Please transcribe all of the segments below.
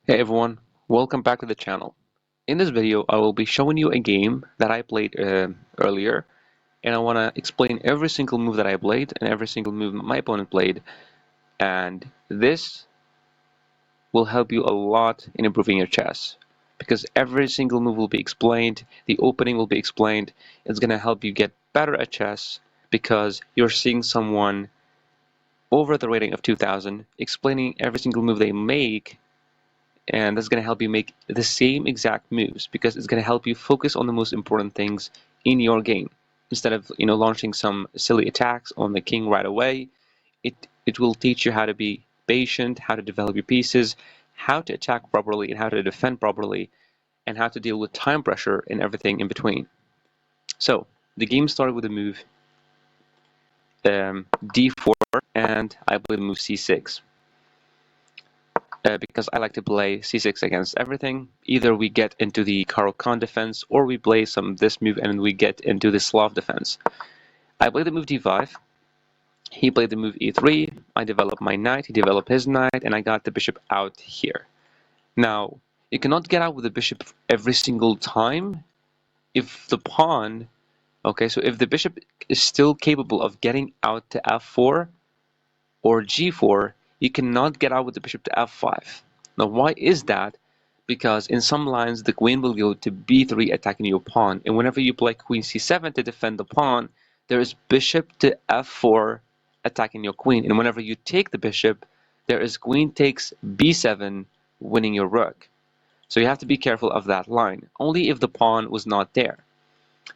Hey everyone, welcome back to the channel. In this video, I will be showing you a game that I played earlier, and I want to explain every single move that I played and every single move my opponent played, and this will help you a lot in improving your chess, because every single move will be explained, the opening will be explained. It's going to help you get better at chess because you're seeing someone over the rating of 2000 explaining every single move they make, and that's going to help you make the same exact moves because it's going to help you focus on the most important things in your game instead of launching some silly attacks on the king right away. It will teach you how to be patient, how to develop your pieces, how to attack properly and how to defend properly, and how to deal with time pressure and everything in between. So the game started with the move d4, and I played the move c6. Because I like to play c6 against everything. Either we get into the Caro-Kann defense, or we play some this move and we get into the Slav defense. I played the move d5, he played the move e3, I developed my knight, he developed his knight, and I got the bishop out here. Now, you cannot get out with the bishop every single time if the pawn, okay, so if the bishop is still capable of getting out to f4 or g4, you cannot get out with the bishop to f5. Now, why is that? Because in some lines, the queen will go to b3 attacking your pawn, and whenever you play queen c7 to defend the pawn, there is bishop to f4 attacking your queen, and whenever you take the bishop, there is queen takes b7 winning your rook. So you have to be careful of that line, only if the pawn was not there.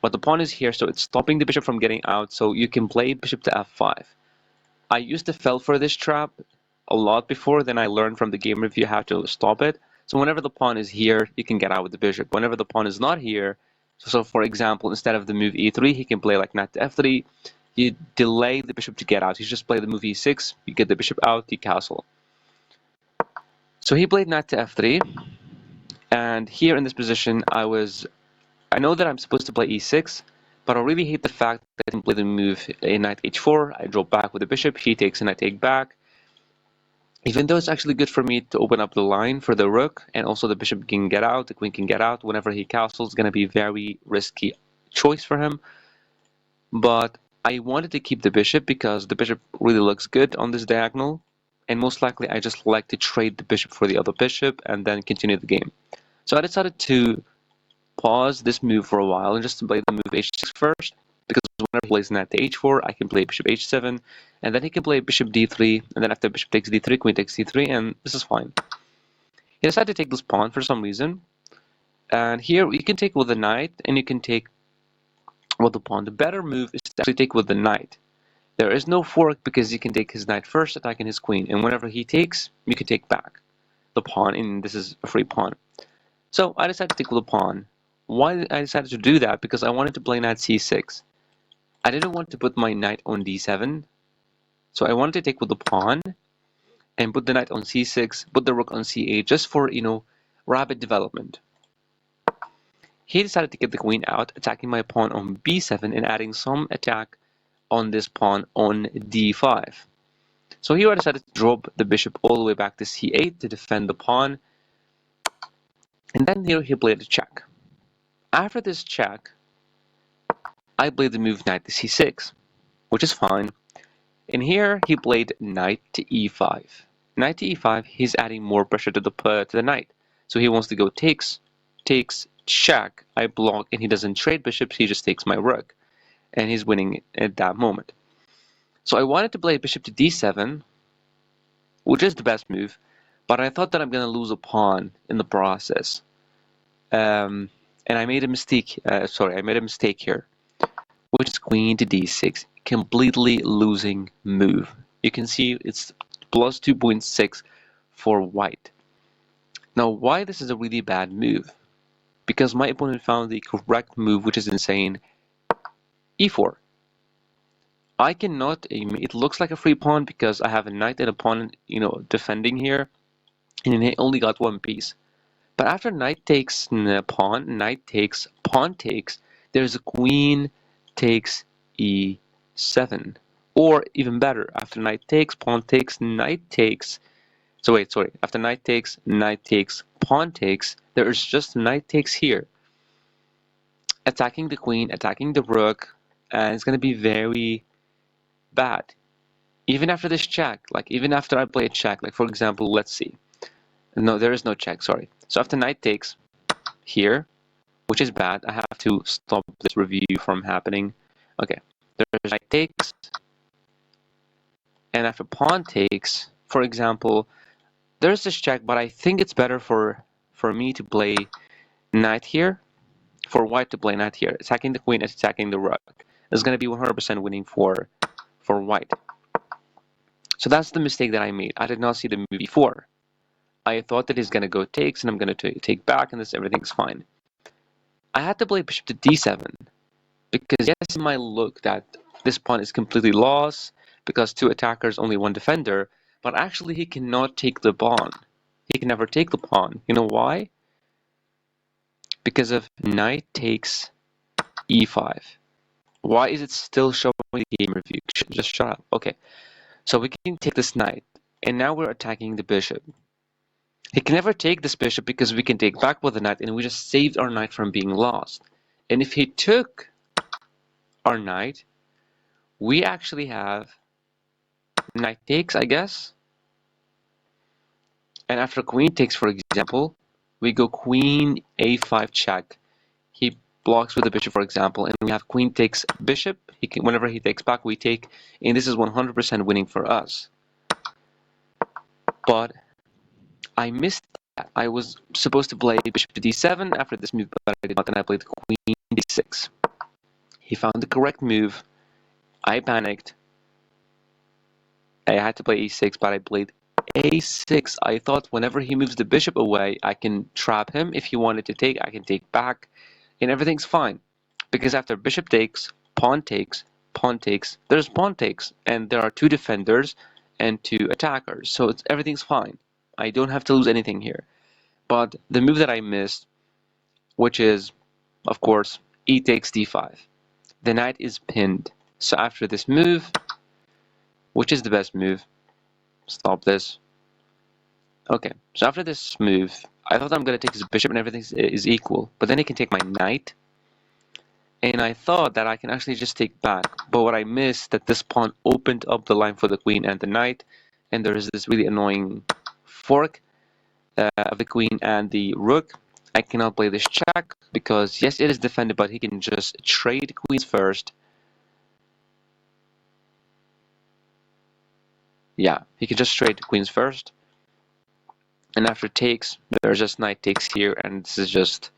But the pawn is here, so it's stopping the bishop from getting out, so you can play bishop to f5. I used to fall for this trap a lot before, then I learned from the game review how to stop it. So whenever the pawn is here, you can get out with the bishop. Whenever the pawn is not here, so for example, instead of the move e3, he can play like knight to f3. You delay the bishop to get out. You just play the move e6, you get the bishop out, you castle. So he played knight to f3, and here in this position, I know that I'm supposed to play e6, but I really hate the fact that I didn't play the move a knight h4. I drop back with the bishop, he takes and I take back. Even though it's actually good for me to open up the line for the rook, and also the bishop can get out, the queen can get out, whenever he castles, it's going to be very risky choice for him. But I wanted to keep the bishop because the bishop really looks good on this diagonal, and most likely I just like to trade the bishop for the other bishop and then continue the game. So I decided to pause this move for a while and just to play the move h6 first, because whenever he plays knight to h4, I can play bishop h7, and then he can play bishop d3, and then after bishop takes d3, queen takes c3, and this is fine. He decided to take this pawn for some reason, and here you can take with the knight, and you can take with the pawn. The better move is to actually take with the knight. There is no fork because you can take his knight first, attacking his queen, and whenever he takes, you can take back the pawn, and this is a free pawn. So I decided to take with the pawn. Why I decided to do that? Because I wanted to play knight c6. I didn't want to put my knight on d7, so I wanted to take with the pawn and put the knight on c6, put the rook on c8, just for, rapid development. He decided to get the queen out, attacking my pawn on b7 and adding some attack on this pawn on d5. So here I decided to drop the bishop all the way back to c8 to defend the pawn, and then here he played a check. After this check, I played the move knight to c6, which is fine. And here he played knight to e5. Knight to e5, he's adding more pressure to the knight. So he wants to go takes, check, I block, and he doesn't trade bishops, he just takes my rook. And he's winning at that moment. So I wanted to play bishop to d7, which is the best move, but I thought that I'm going to lose a pawn in the process. And I made a mistake, I made a mistake here, which is queen to d6, completely losing move. You can see it's plus 2.6 for white. Now, why this is a really bad move? Because my opponent found the correct move, which is insane, e4. I cannot, it looks like a free pawn because I have a knight and a pawn, defending here, and he only got one piece. But after knight takes pawn, knight takes, pawn takes, there's a queen takes e7. Or even better, after knight takes, pawn takes, knight takes, So wait, sorry. After knight takes, pawn takes, there is just knight takes here. Attacking the queen, attacking the rook, and it's going to be very bad. Even after this check, like even after I play a check, like for example, let's see. No, there is no check, sorry. So after knight takes here, which is bad, I have to stop this review from happening. Okay, there's knight takes, and after pawn takes, for example, there's this check, but I think it's better for me to play knight here, for white to play knight here, attacking the queen and attacking the rook. It's going to be 100% winning for white. So that's the mistake that I made. I did not see the move before. I thought that he's going to go takes, and I'm going to take back, and this everything's fine. I had to play bishop to d7, because yes, it might look that this pawn is completely lost, because two attackers, only one defender, but actually he cannot take the pawn. He can never take the pawn. You know why? Because of knight takes e5. Why is it still showing the game review? Just shut up. Okay, so we can take this knight, and now we're attacking the bishop. He can never take this bishop because we can take back with the knight, and we just saved our knight from being lost. And if he took our knight, we actually have knight takes, I guess. And after queen takes, for example, we go queen a5 check. He blocks with the bishop, for example, and we have queen takes bishop. Whenever he takes back, we take, and this is 100% winning for us. But I missed that. I was supposed to play bishop to d7 after this move, but I did not, and I played queen d6. He found the correct move. I panicked. I had to play e6, but I played a6. I thought whenever he moves the bishop away, I can trap him. If he wanted to take, I can take back, and everything's fine. Because after bishop takes, pawn takes, there's pawn takes, and there are two defenders and two attackers, so everything's fine. I don't have to lose anything here. But the move that I missed, which is, of course, e takes d5. The knight is pinned. So after this move, which is the best move, stop this. Okay, so after this move, I thought I'm going to take his bishop and everything is equal, but then he can take my knight, and I thought that I can actually just take back, but what I missed that this pawn opened up the line for the queen and the knight, and there's this really annoying fork of the queen and the rook. I cannot play this check because yes, it is defended, but he can just trade queens first. Yeah, he can just trade queens first. And after takes, there's just knight takes here, and this is just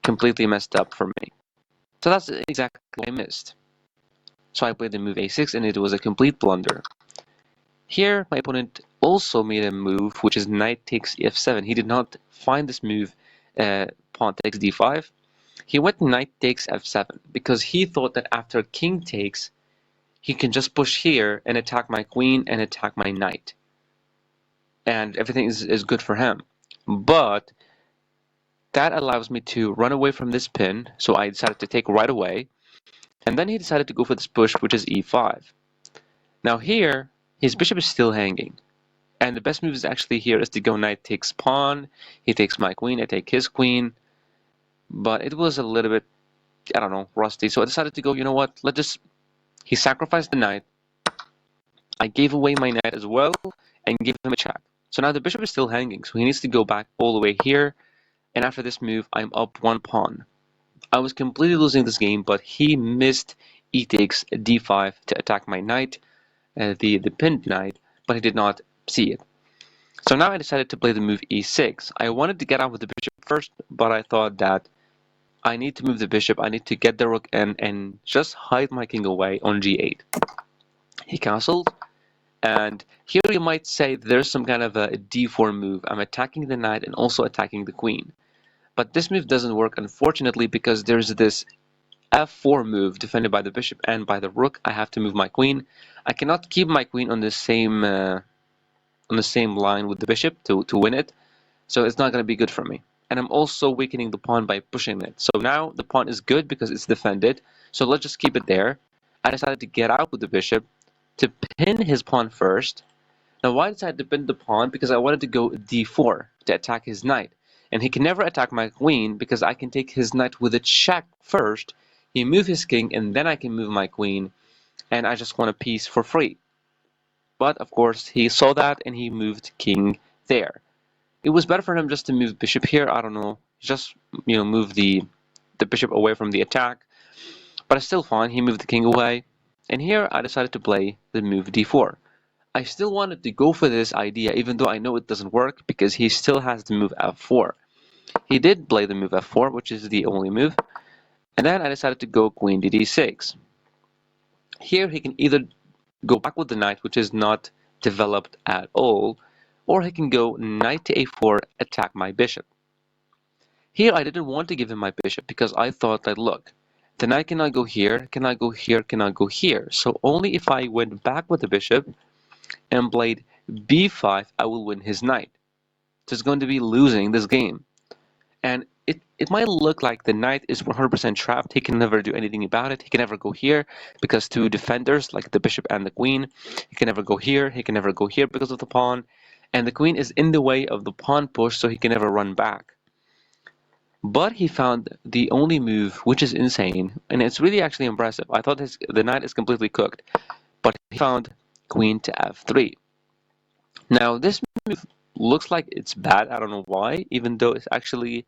completely messed up for me. So that's exactly what I missed. So I played the move a6, and it was a complete blunder. Here, my opponent also made a move, which is knight takes f7. He did not find this move, pawn takes d5. He went knight takes f7 because he thought that after king takes, he can just push here and attack my queen and attack my knight. And everything is good for him. But that allows me to run away from this pin, so I decided to take right away. And then he decided to go for this push, which is e5. Now here, his bishop is still hanging. And the best move is actually here is to go knight takes pawn. He takes my queen, I take his queen. But it was a little bit, I don't know, rusty. So I decided to go, you know what, he sacrificed the knight. I gave away my knight as well and gave him a check. So now the bishop is still hanging, so he needs to go back all the way here. And after this move, I'm up one pawn. I was completely losing this game, but he missed e takes d5 to attack my knight, the pinned knight, but he did not see it. So now I decided to play the move e6. I wanted to get out with the bishop first, but I thought that I need to move the bishop, I need to get the rook in and just hide my king away on g8. He castled, and here you might say there's some kind of a d4 move. I'm attacking the knight and also attacking the queen. But this move doesn't work, unfortunately, because there's this f4 move defended by the bishop and by the rook. I have to move my queen. I cannot keep my queen on the same line with the bishop to win it, so it's not going to be good for me. And I'm also weakening the pawn by pushing it. So now the pawn is good because it's defended, so let's just keep it there. I decided to get out with the bishop to pin his pawn first, Now why I decided to bend the pawn? Because I wanted to go d4 to attack his knight. And he can never attack my queen because I can take his knight with a check first, he move his king, and then I can move my queen, and I just want a piece for free. But of course he saw that and he moved king there. It was better for him just to move bishop here, I don't know, just move the bishop away from the attack. But it's still fine, he moved the king away. And here I decided to play the move d4. I still wanted to go for this idea even though I know it doesn't work because he still has the move f4. He did play the move f4, which is the only move. And then I decided to go queen to d6. Here he can either go back with the knight, which is not developed at all, or he can go knight to a4, attack my bishop. Here I didn't want to give him my bishop because I thought that, look, the knight cannot go here, cannot go here, cannot go here. So only if I went back with the bishop and played b5, I will win his knight. So it's going to be losing this game. And it might look like the knight is 100% trapped. He can never do anything about it. He can never go here because two defenders, like the bishop and the queen. He can never go here. He can never go here because of the pawn. And the queen is in the way of the pawn push, so he can never run back. But he found the only move, which is insane, and it's really actually impressive. I thought the knight is completely cooked, but he found queen to f3. Now, this move looks like it's bad. I don't know why, even though it's actually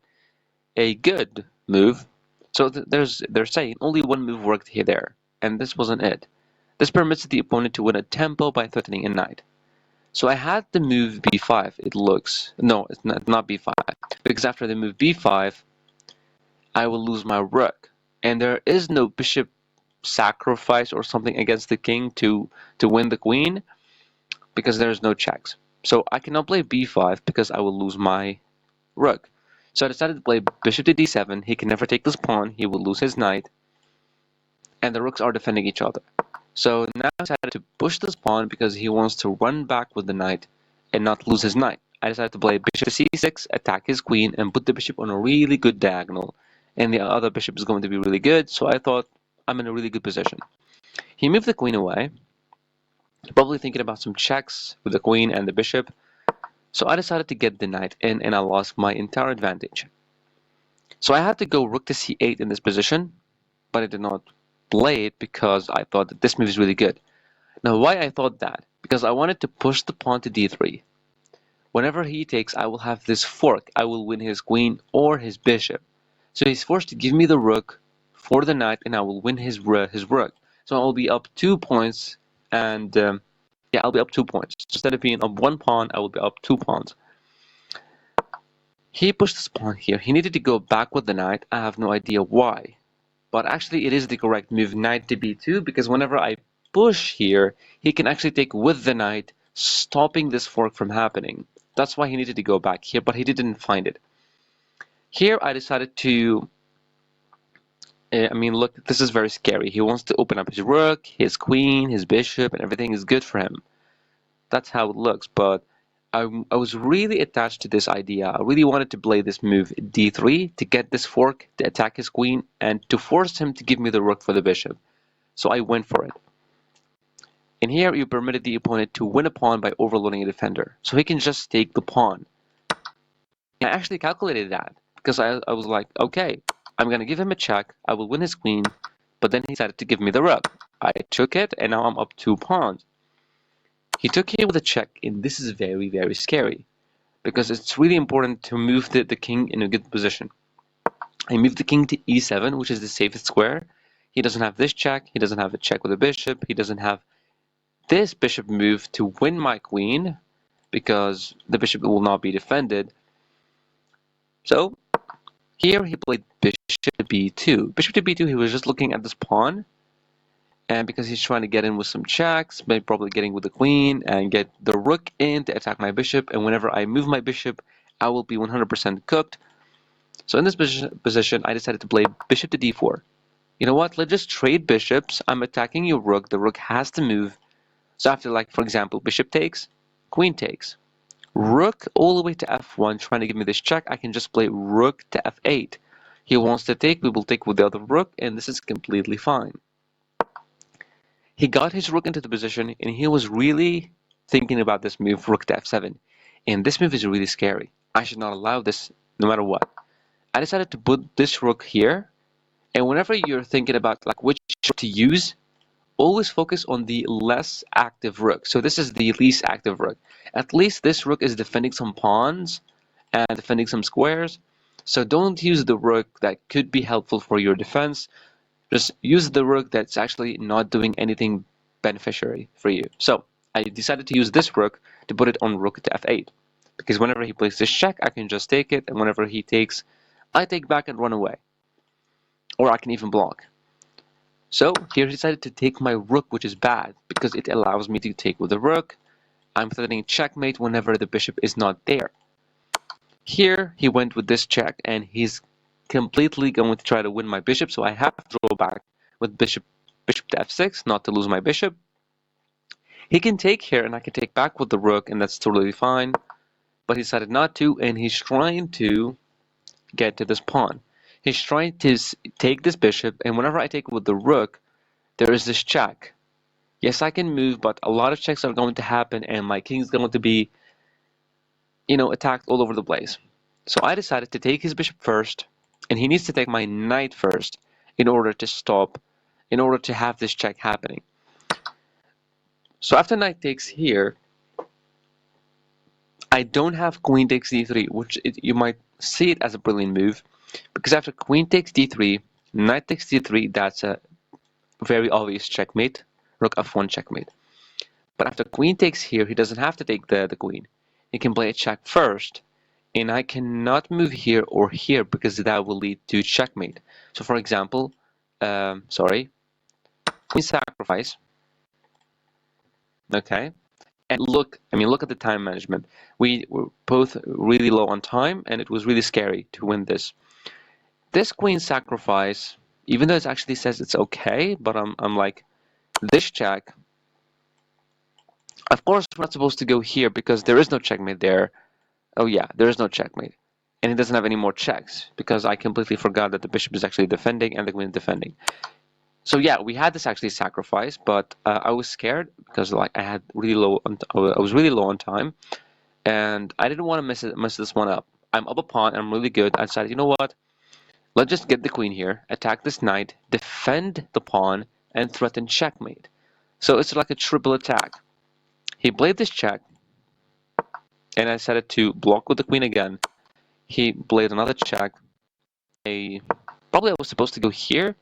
a good move. So they're saying only one move worked here there, and this wasn't it. This permits the opponent to win a tempo by threatening a knight. So I had the move b5, it looks. No, it's not b5, because after the move b5, I will lose my rook. And there is no bishop sacrifice or something against the king to win the queen, because there's no checks. So I cannot play b5 because I will lose my rook. So I decided to play bishop to d7. He can never take this pawn. He will lose his knight. And the rooks are defending each other. So now I decided to push this pawn because he wants to run back with the knight and not lose his knight. I decided to play bishop to c6, attack his queen, and put the bishop on a really good diagonal. And the other bishop is going to be really good, so I thought I'm in a really good position. He moved the queen away, probably thinking about some checks with the queen and the bishop. So I decided to get the knight in, and I lost my entire advantage. So I had to go rook to c8 in this position, but I did not play it because I thought that this move is really good. Now why I thought that? Because I wanted to push the pawn to d3. Whenever he takes, I will have this fork. I will win his queen or his bishop. So he's forced to give me the rook for the knight, and I will win his rook. So I'll be up 2 points, and yeah, I'll be up 2 points. Instead of being up 1 pawn, I will be up 2 pawns. He pushed this pawn here. He needed to go back with the knight. I have no idea why. But actually it is the correct move, knight to b2, because whenever I push here, he can actually take with the knight, stopping this fork from happening. That's why he needed to go back here, but he didn't find it. Here I decided to, look, this is very scary. He wants to open up his rook, his queen, his bishop, and everything is good for him. That's how it looks, but I was really attached to this idea. I really wanted to play this move d3 to get this fork, to attack his queen, and to force him to give me the rook for the bishop. So I went for it. And here you permitted the opponent to win a pawn by overloading a defender. So he can just take the pawn. And I actually calculated that because I was like, okay, I'm going to give him a check. I will win his queen. But then he decided to give me the rook. I took it, and now I'm up 2 pawns. He took here with a check, and this is very, very scary because it's really important to move the king in a good position. I moved the king to e7, which is the safest square. He doesn't have this check. He doesn't have a check with a bishop. He doesn't have this bishop move to win my queen because the bishop will not be defended. So here he played bishop to b2. Bishop to b2, he was just looking at this pawn. And because he's trying to get in with some checks, maybe probably getting with the queen and get the rook in to attack my bishop. And whenever I move my bishop, I will be 100% cooked. So in this position, I decided to play bishop to d4. You know what? Let's just trade bishops. I'm attacking your rook. The rook has to move. So after, like, for example, bishop takes, queen takes, rook all the way to f1, trying to give me this check, I can just play rook to f8. He wants to take, we will take with the other rook, and this is completely fine. He got his rook into the position, and he was really thinking about this move, rook to f7. And this move is really scary. I should not allow this no matter what. I decided to put this rook here. And whenever you're thinking about like which rook to use, always focus on the less active rook. So this is the least active rook. At least this rook is defending some pawns and defending some squares. So don't use the rook that could be helpful for your defense. Just use the rook that's actually not doing anything beneficiary for you. So I decided to use this rook to put it on rook to f8. Because whenever he plays this check, I can just take it. And whenever he takes, I take back and run away. Or I can even block. So here he decided to take my rook, which is bad, because it allows me to take with the rook. I'm threatening checkmate whenever the bishop is not there. Here he went with this check, and he's completely going to try to win my bishop, so I have to draw back with bishop to f6, not to lose my bishop. He can take here, and I can take back with the rook, and that's totally fine. But he decided not to, and he's trying to get to this pawn. He's trying to take this bishop, and whenever I take with the rook, there is this check. Yes, I can move, but a lot of checks are going to happen, and my king's going to be, attacked all over the place. So I decided to take his bishop first, and he needs to take my knight first in order to have this check happening. So after knight takes here, I don't have queen takes d3, which you might see it as a brilliant move, because after queen takes d3, knight takes d3, that's a very obvious checkmate, rook f1 checkmate. But after queen takes here, he doesn't have to take the queen. He can play a check first, and I cannot move here or here because that will lead to checkmate. So for example, queen sacrifice. Okay, and look at the time management. We were both really low on time, and it was really scary to win this. This queen sacrifice, even though it actually says it's okay, but I'm like, this check. Of course, we're not supposed to go here because there is no checkmate there. Oh yeah, there is no checkmate. And he doesn't have any more checks because I completely forgot that the bishop is actually defending and the queen is defending. So yeah, we had this actually sacrifice, but I was scared because like I was really low on time, and I didn't want to mess this one up. I'm up a pawn, I'm really good. I decided, you know what? Let's just get the queen here, attack this knight, defend the pawn, and threaten checkmate. So it's like a triple attack. He played this check, and I decided to block with the queen again. He played another check. Probably I was supposed to go here,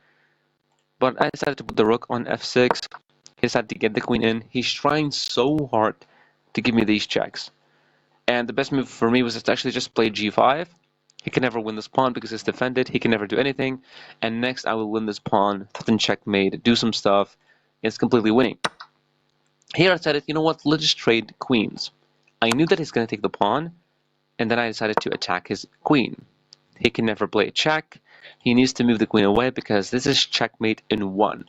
but I decided to put the rook on f6. He decided to get the queen in. He's trying so hard to give me these checks. And the best move for me was to actually just play g5. He can never win this pawn because it's defended. He can never do anything. And next I will win this pawn, threaten checkmate, do some stuff. It's completely winning. Here I decided, you know what, let's just trade queens. I knew that he's going to take the pawn, and then I decided to attack his queen. He can never play a check. He needs to move the queen away because this is checkmate in one.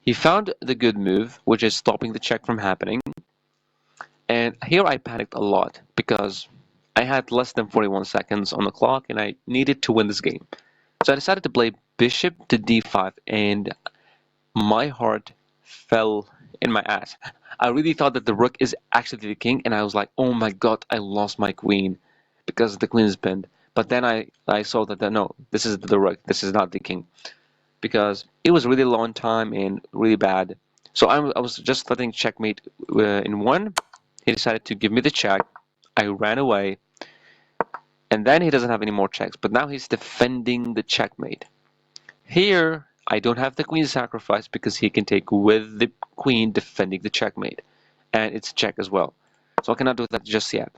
He found the good move, which is stopping the check from happening. And here I panicked a lot because I had less than 41 seconds on the clock and I needed to win this game. So I decided to play bishop to d5, and my heart fell in my ass. I really thought that the rook is actually the king, and I was like, oh my god, I lost my queen because the queen is pinned. But then I saw that no, this is the rook, this is not the king, because it was really long time and really bad. So I was just letting checkmate in one. He decided to give me the check. I ran away, and then he doesn't have any more checks, but now he's defending the checkmate. Here I don't have the queen sacrifice because he can take with the queen defending the checkmate, and it's a check as well. So I cannot do that just yet.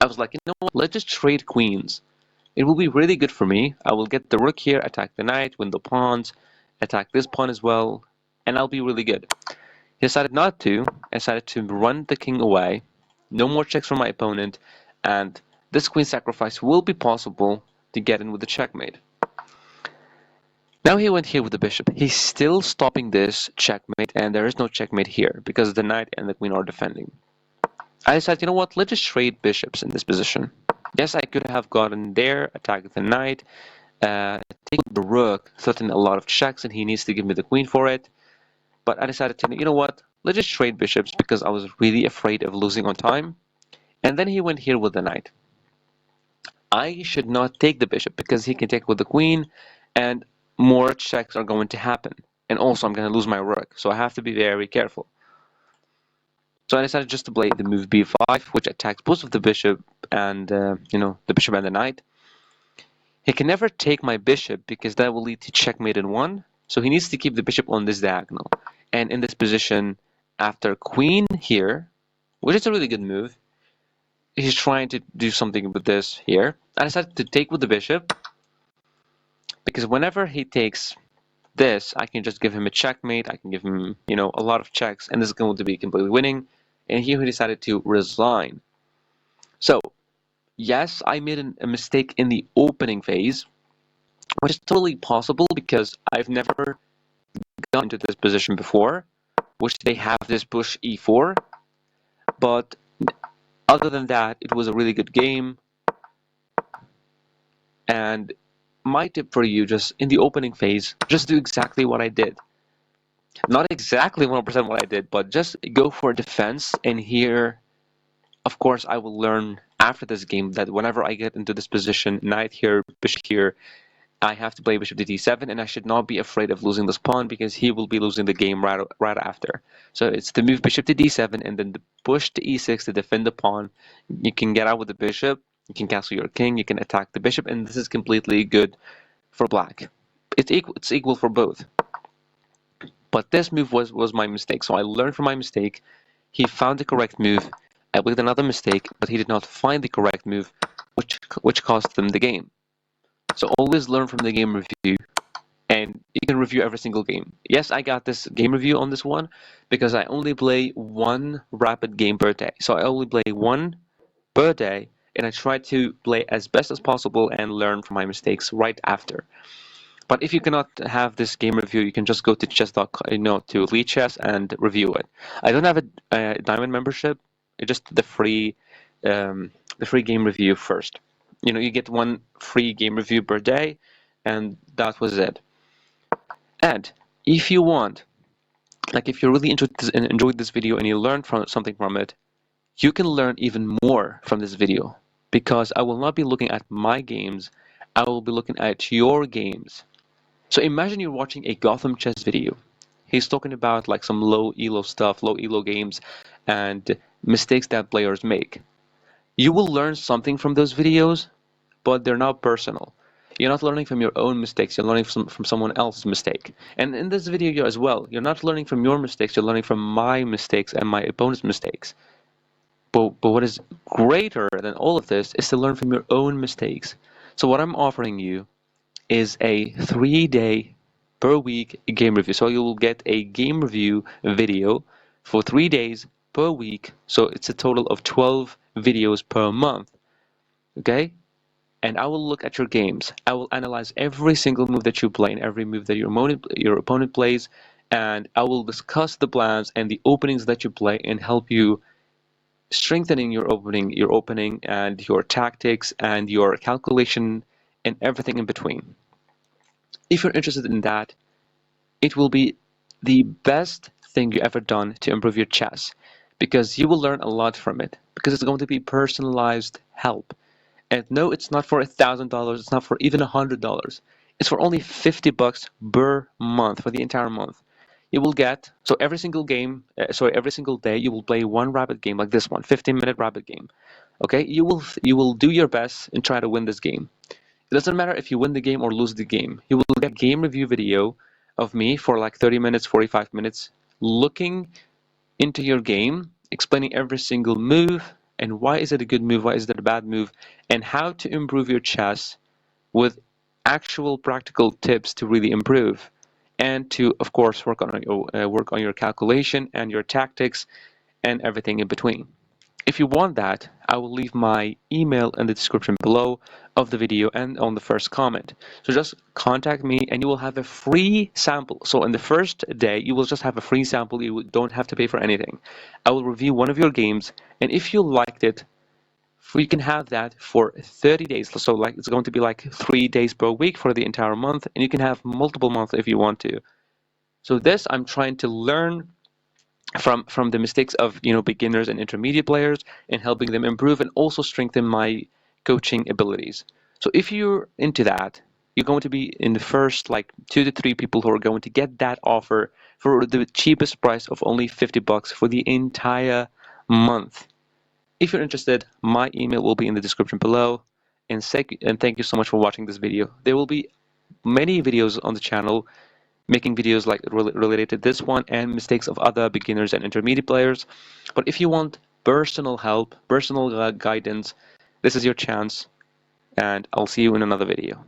I was like, you know what, let's just trade queens. It will be really good for me. I will get the rook here, attack the knight, win the pawns, attack this pawn as well, and I'll be really good. He decided not to, decided to run the king away, no more checks from my opponent, and this queen sacrifice will be possible to get in with the checkmate. Now he went here with the bishop. He's still stopping this checkmate, and there is no checkmate here because the knight and the queen are defending. I decided, you know what, let's just trade bishops in this position. Yes, I could have gotten there, attacked the knight, take the rook, threaten a lot of checks, and he needs to give me the queen for it. But I decided to, you know what, let's just trade bishops because I was really afraid of losing on time. And then he went here with the knight. I should not take the bishop because he can take with the queen and more checks are going to happen. And also I'm going to lose my rook, so I have to be very careful. So I decided just to play the move b5, which attacks both of the bishop and the bishop and the knight. He can never take my bishop because that will lead to checkmate in one. So he needs to keep the bishop on this diagonal. And in this position, after queen here, which is a really good move, he's trying to do something with this here. I decided to take with the bishop because whenever he takes this, I can just give him a checkmate. I can give him, a lot of checks, and this is going to be completely winning. And here he decided to resign. So, yes, I made a mistake in the opening phase, which is totally possible because I've never gone into this position before, which they have this push e4. But other than that, it was a really good game. And my tip for you, just in the opening phase, just do exactly what I did. Not exactly 100% what I did, but just go for defense. And here, of course, I will learn after this game that whenever I get into this position, knight here, bishop here, I have to play bishop to d7, and I should not be afraid of losing this pawn because he will be losing the game right after. So it's to move bishop to d7 and then the push to e6 to defend the pawn. You can get out with the bishop, you can castle your king, you can attack the bishop, and this is completely good for black. It's equal for both. But this move was my mistake, so I learned from my mistake. He found the correct move. I played another mistake, but he did not find the correct move, which cost them the game. So always learn from the game review, and you can review every single game. Yes, I got this game review on this one because I only play one rapid game per day. So I only play one per day, and I try to play as best as possible and learn from my mistakes right after. But if you cannot have this game review, you can just go to chess.com, to Lead Chess and review it. I don't have a diamond membership. It's just the free game review first. You get one free game review per day, and that was it. And if you want, like if you're really interested and enjoyed this video and you learned something from it, you can learn even more from this video because I will not be looking at my games. I will be looking at your games. So imagine you're watching a Gotham chess video. He's talking about like some low elo stuff, low elo games, and mistakes that players make. You will learn something from those videos, but they're not personal. You're not learning from your own mistakes, you're learning from someone else's mistake. And in this video as well, you're not learning from your mistakes, you're learning from my mistakes and my opponent's mistakes. But what is greater than all of this is to learn from your own mistakes. So what I'm offering you is a 3-day per week game review. So you will get a game review video for 3 days per week. So it's a total of 12 videos per month. Okay? And I will look at your games. I will analyze every single move that you play and every move that your opponent plays. And I will discuss the plans and the openings that you play and help you strengthening your opening and your tactics and your calculation and everything in between. If you're interested in that, it will be the best thing you ever done to improve your chess because you will learn a lot from it because it's going to be personalized help. And no, it's not for $1,000. It's not for even $100. It's for only $50 per month for the entire month. You will get every single day you will play one rapid game like this one, 15-minute rapid game. Okay, you will do your best and try to win this game. It doesn't matter if you win the game or lose the game. You will get a game review video of me for like 30 minutes, 45 minutes, looking into your game, explaining every single move and why is it a good move, why is it a bad move, and how to improve your chess with actual practical tips to really improve and to, of course, work on your calculation and your tactics and everything in between. If you want that, I will leave my email in the description below of the video and on the first comment. So just contact me and you will have a free sample. So in the first day, you will just have a free sample. You don't have to pay for anything. I will review one of your games, and if you liked it, you can have that for 30 days. So like it's going to be like 3 days per week for the entire month, and you can have multiple months if you want to. So this I'm trying to learn from the mistakes of beginners and intermediate players and helping them improve and also strengthen my coaching abilities. So if you're into that, you're going to be in the first like 2 to 3 people who are going to get that offer for the cheapest price of only $50 for the entire month. If you're interested, my email will be in the description below. And thank you so much for watching this video. There will be many videos on the channel making videos like related to this one and mistakes of other beginners and intermediate players. But if you want personal help, personal guidance, this is your chance, and I'll see you in another video.